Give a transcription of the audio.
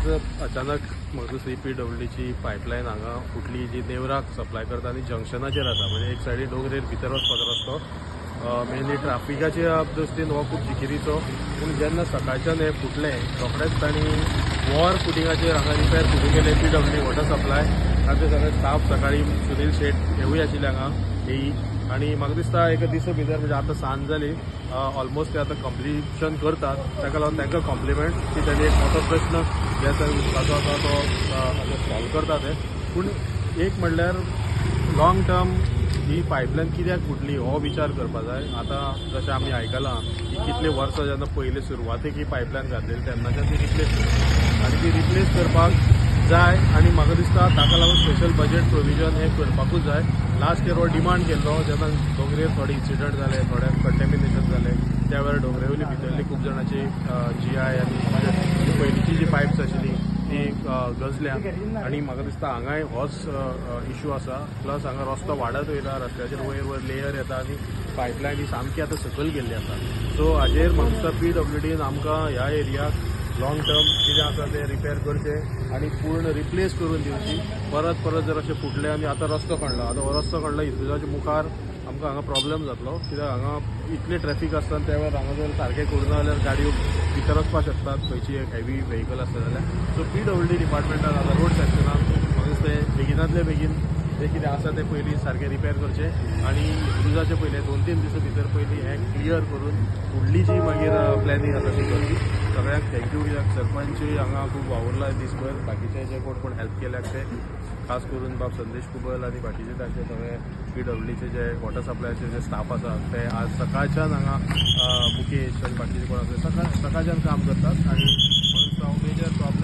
आज अचानक म्हाका दिसता PWDची पायपलायन हांगा फुटली जी नेवराक सप्लाय करता आनी जंक्शनाचेर आसा म्हणजे एक सायडीन डोंगरेर भितर वचपाचो रस्तो मेनली ट्राफिकाच्या दृश्टीन हो खूब जिकिरीचो पूण जेन्ना सकाळच्यान हे फुटले रोखडेच तांणी वॉर फुटिंगाचेर हांगा रिपेर सुरू केले PWD वॉटर सप्लाय तांचे सगळे स्टाफ सकाळी सुनील शेट हेवूय आशिल्ले हांगा हेई आणि म्हाका दिसता एक दिसा भितर म्हणजे आतां सांज जाली ऑलमोस्ट ते आतां कंप्लिशन करतात ताका लागून तांकां कॉम्प्लिमेंट की तांणी एक मोठो प्रश्न जे आसा उदकाचो आसा तो सॉल्व करता ते पूण एक म्हणल्यार लॉंग टर्म ही पायपलायन कित्याक फुटली हो विचार करपा जाय आतां जशें आमी आयकलां की कितले वर्सां जेन्ना पयले सुरवातेक ही पायपलायन घातलेली तेन्नाच्यान ती रिप्लेस आनी ती रिप्लेस करपाक जाय आनी म्हाका दिसता ताका लागून स्पेशल बजेट प्रोविजन हे करपाकूच जाय लास्ट इयर हो डिमांड केल्लो जेन्ना डोंगरेर थोडे इन्सिडंट जाले थोडे कंटेमिनेशन जाले त्या वेळार डोंगरेवयली भितरली खूब जाणांची GI आनी पयलींची जी पायप्स आशिल्ली ती गजल्या आनी म्हाका दिसता हांगाय होच इशू आसा प्लस हांगा रस्तो वाडत वयता रस्त्याचेर वयर वयर लेयर येता आनी पायपलायन ही सामकी आतां सकयल गेल्ली आसा सो हाजेर म्हाका दिसता PWDन आमकां ह्या एरियाक लॉंग टर्म कितें आसा ते रिपेर करचे आनी पूर्ण रिप्लेस करून दिवची परत परत जर अशें फुटले आनी आतां रस्तो खणला आतां हो रस्तो खणला हिंदुजाच्या मुखार आमकां हांगा प्रॉब्लेम जातलो कित्याक हांगा इतले ट्रॅफिक आसता त्या वेळार हांगा जर सारकें करुना जाल्यार गाडयो भितर वचपाक शकतात खंयची एक हेवी व्हेहिकल आसता जाल्यार सो PWD डिपार्टमेंटान आतां रोड सॅक्शनान म्हाका दिसता बेगिनांतले बेगीन जे कितें आसा ते पयलीं सारकें रिपेर करचे आनी हिंदुजाचे पयले 2-3 दिसा भितर पयलीं हें क्लियर करून फुडली जी मागीर प्लॅनिंग आसा ती करची सगळ्यांक थँक्यू कित्याक सरपंचूय हांगा खूब वावुरला दिसभर बाकीचे जे कोण हेल्प केल्याक ते खास करून बाब संदेश कुबल आनी बाकीचे तांचे सगळे PWDचे जे वॉटर सप्लायचे जे स्टाफ आसा ते आज सकाळच्यान हांगा मुकेश आनी बाकीचे कोण आसा सकाळच्यान काम करतात आनी मेजर प्रॉब्लेम